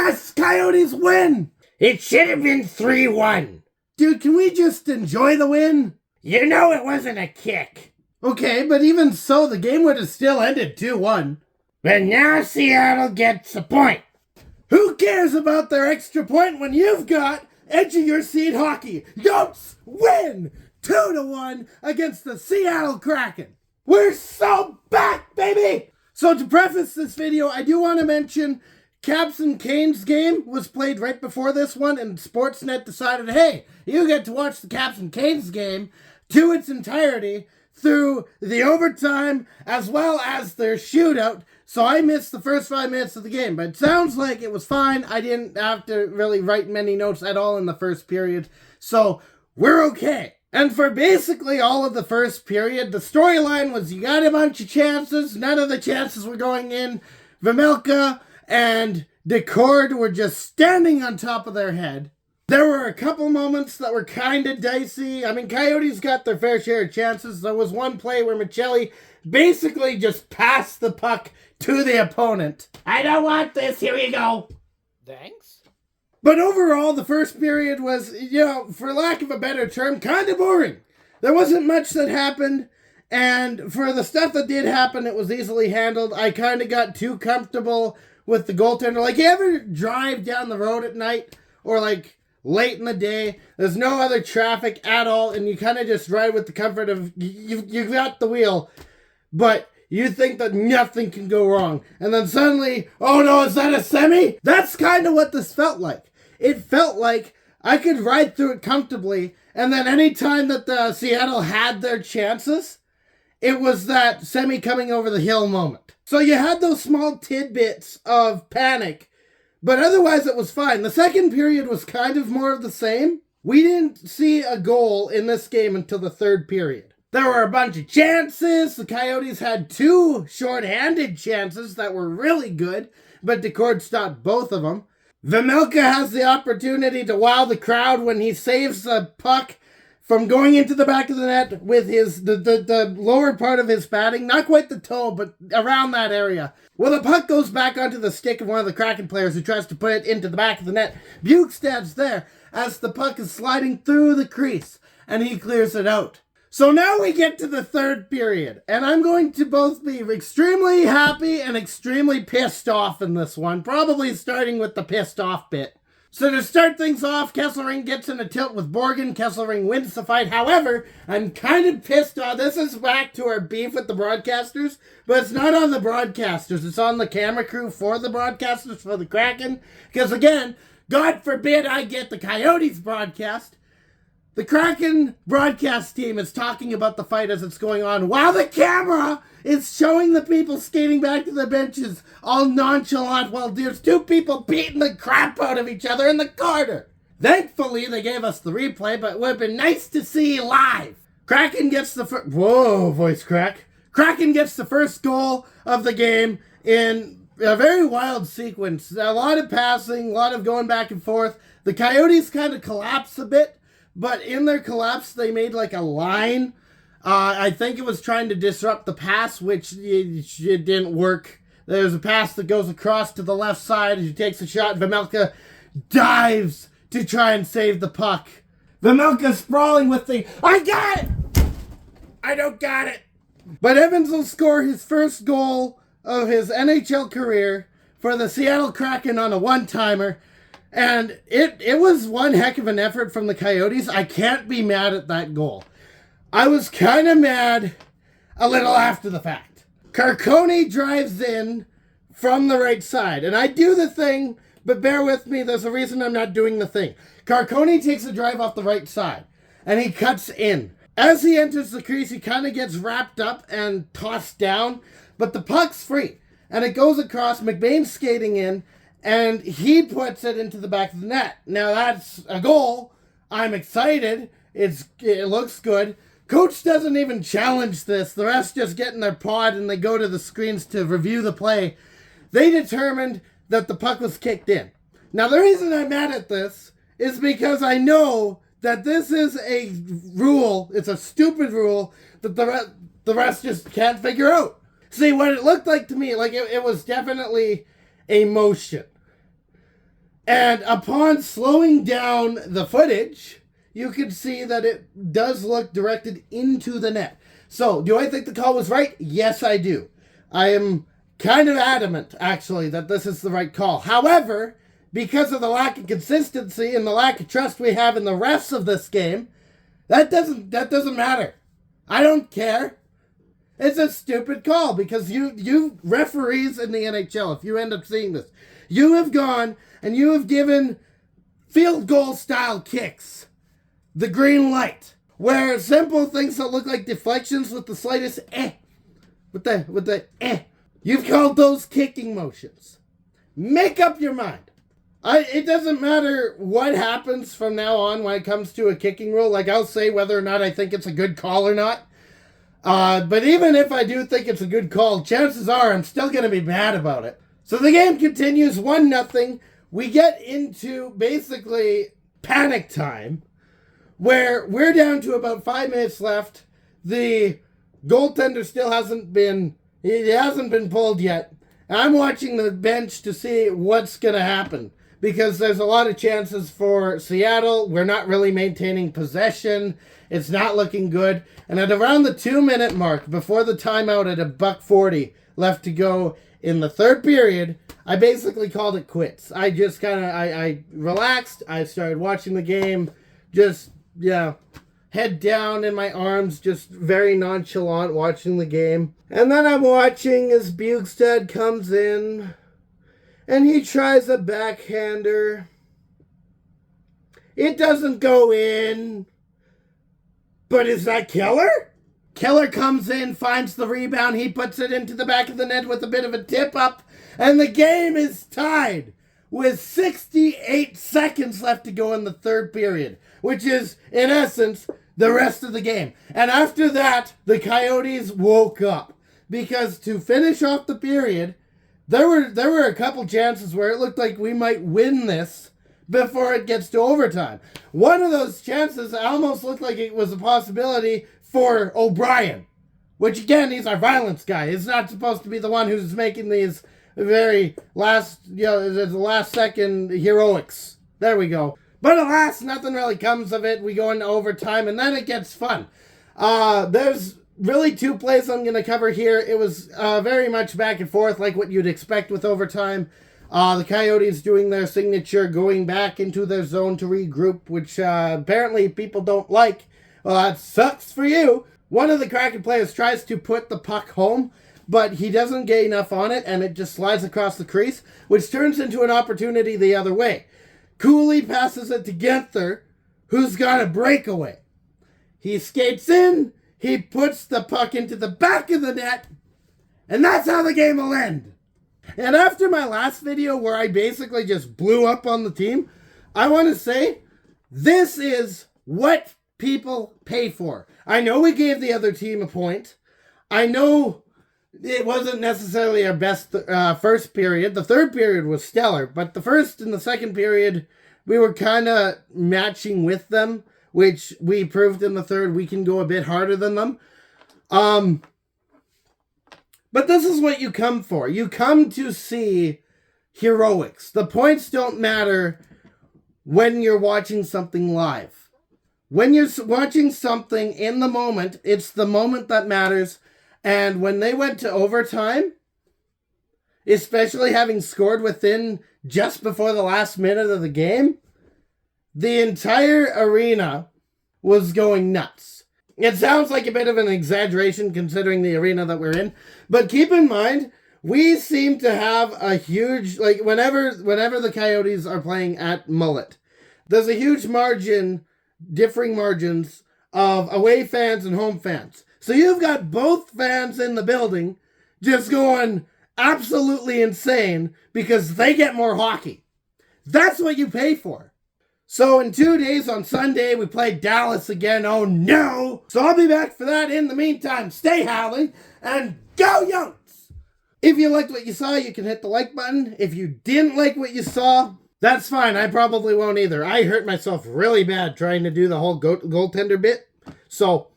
Yes, Coyotes win! It should have been 3-1. Dude, can we just enjoy the win? You know it wasn't a kick. Okay, but even so, the game would have still ended 2-1. But now Seattle gets a point. Who cares about their extra point when you've got edge-of-your-seat hockey? Yotes win 2-1 against the Seattle Kraken. We're so back, baby! So to preface this video, I do want to mention Caps and Canes game was played right before this one, and Sportsnet decided, hey, you get to watch the Caps and Canes game to its entirety through the overtime as well as their shootout. So I missed the first 5 minutes of the game, but it sounds like it was fine. I didn't have to really write many notes at all in the first period, so we're okay. And for basically all of the first period, the storyline was you got a bunch of chances. None of the chances were going in. Vejmelka and Decord were just standing on top of their head. There were a couple moments that were kind of dicey. I mean, Coyotes got their fair share of chances. There was one play where Michelli basically just passed the puck to the opponent. I don't want this. Here you go. Thanks. But overall, the first period was, for lack of a better term, kind of boring. There wasn't much that happened, and for the stuff that did happen, it was easily handled. I kind of got too comfortable with the goaltender. Like, you ever drive down the road at night, or like late in the day, there's no other traffic at all, and you kind of just ride with the comfort of, you've got the wheel, but you think that nothing can go wrong. And then suddenly, oh no, is that a semi? That's kind of what this felt like. It felt like I could ride through it comfortably, and then any time that the Seattle had their chances, it was that semi coming over the hill moment. So you had those small tidbits of panic, but otherwise it was fine. The second period was kind of more of the same. We didn't see a goal in this game until the third period. There were a bunch of chances. The Coyotes had 2 short-handed chances that were really good, but Decord stopped both of them. Vejmelka has the opportunity to wow the crowd when he saves the puck from going into the back of the net with his the lower part of his padding, not quite the toe, but around that area. Well, the puck goes back onto the stick of one of the Kraken players who tries to put it into the back of the net. Bukestad's there as the puck is sliding through the crease, and he clears it out. So now we get to the third period, and I'm going to both be extremely happy and extremely pissed off in this one, probably starting with the pissed off bit. So to start things off, Kesselring gets in a tilt with Borgen. Kesselring wins the fight. However, I'm kind of pissed off. This is back to our beef with the broadcasters, but it's not on the broadcasters. It's on the camera crew for the broadcasters for the Kraken. Because again, God forbid I get the Coyotes broadcast. The Kraken broadcast team is talking about the fight as it's going on, while the camera is showing the people skating back to their benches, all nonchalant, while there's 2 people beating the crap out of each other in the corner. Thankfully, they gave us the replay, but it would have been nice to see live. Kraken gets the first... Whoa, voice crack. Kraken gets the first goal of the game in a very wild sequence. A lot of passing, a lot of going back and forth. The Coyotes kind of collapse a bit. But in their collapse, they made like a line. I think it was trying to disrupt the pass, which it didn't work. There's a pass that goes across to the left side. He takes a shot. Vejmelka dives to try and save the puck. Vejmelka sprawling with the, I got it! I don't got it! But Evans will score his first goal of his NHL career for the Seattle Kraken on a one-timer. And it was one heck of an effort from the Coyotes. I can't be mad at that goal. I was kind of mad a little after the fact. Carcone drives in from the right side. And I do the thing, but bear with me, there's a reason I'm not doing the thing. Carcone takes a drive off the right side, and he cuts in. As he enters the crease, he kind of gets wrapped up and tossed down, but the puck's free. And it goes across, McBain's skating in, and he puts it into the back of the net. Now that's a goal. I'm excited. It looks good. Coach doesn't even challenge this. The rest just get in their pod and they go to the screens to review the play. They determined that the puck was kicked in. Now the reason I'm mad at this is because I know that this is a rule. It's a stupid rule that the rest just can't figure out. See, what it looked like to me, like it was definitely a motion. And upon slowing down the footage, you can see that it does look directed into the net. So, do I think the call was right? Yes, I do. I am kind of adamant, actually, that this is the right call. However, because of the lack of consistency and the lack of trust we have in the refs of this game, that doesn't matter. I don't care. It's a stupid call because you referees in the NHL, if you end up seeing this, you have gone and you have given field goal style kicks the green light, where simple things that look like deflections with the slightest you've called those kicking motions. Make up your mind. It doesn't matter what happens from now on when it comes to a kicking rule. Like, I'll say whether or not I think it's a good call or not. But even if I do think it's a good call, chances are I'm still going to be mad about it. So the game continues 1-0. We get into basically panic time, where we're down to about 5 minutes left. The goaltender still hasn't been pulled yet. I'm watching the bench to see what's going to happen, because there's a lot of chances for Seattle. We're not really maintaining possession. It's not looking good. And at around the 2-minute mark, before the timeout at $1:40 left to go in the third period, I basically called it quits. I just I relaxed. I started watching the game, just, head down in my arms, just very nonchalant watching the game. And then I'm watching as Bugstad comes in, and he tries a backhander. It doesn't go in. But is that Killer? Killer comes in, finds the rebound. He puts it into the back of the net with a bit of a tip up. And the game is tied with 68 seconds left to go in the third period, which is, in essence, the rest of the game. And after that, the Coyotes woke up, because to finish off the period, there were a couple chances where it looked like we might win this before it gets to overtime. One of those chances almost looked like it was a possibility for O'Brien, which, again, he's our violence guy. He's not supposed to be the one who's making these very last second heroics. There we go. But alas, nothing really comes of it. We go into overtime, and then it gets fun. There's really two plays I'm going to cover here. It was very much back and forth, like what you'd expect with overtime. The Coyotes doing their signature, going back into their zone to regroup, which apparently people don't like. Well, that sucks for you. One of the Kraken players tries to put the puck home, but he doesn't get enough on it, and it just slides across the crease, which turns into an opportunity the other way. Cooley passes it to Genther, who's got a breakaway. He skates in, he puts the puck into the back of the net, and that's how the game will end. And after my last video where I basically just blew up on the team, I want to say this is what people pay for. I know we gave the other team a point. I know it wasn't necessarily our best first period. The third period was stellar, but the first and the second period, we were kind of matching with them, which we proved in the third. We can go a bit harder than them. But this is what you come for. You come to see heroics. The points don't matter when you're watching something live. When you're watching something in the moment, it's the moment that matters. And when they went to overtime, especially having scored within just before the last minute of the game, the entire arena was going nuts. It sounds like a bit of an exaggeration considering the arena that we're in, but keep in mind, we seem to have a huge, like, whenever the Coyotes are playing at Mullet, there's a huge margin, differing margins of away fans and home fans. So you've got both fans in the building just going absolutely insane because they get more hockey. That's what you pay for. So in 2 days on Sunday, we play Dallas again. Oh no! So I'll be back for that. In the meantime, stay howling and go Yotes! If you liked what you saw, you can hit the like button. If you didn't like what you saw, that's fine. I probably won't either. I hurt myself really bad trying to do the whole goaltender bit. So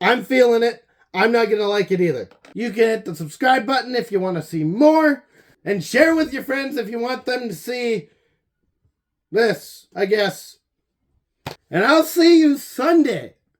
I'm feeling it. I'm not going to like it either. You can hit the subscribe button if you want to see more. And share with your friends if you want them to see this, I guess. And I'll see you Sunday.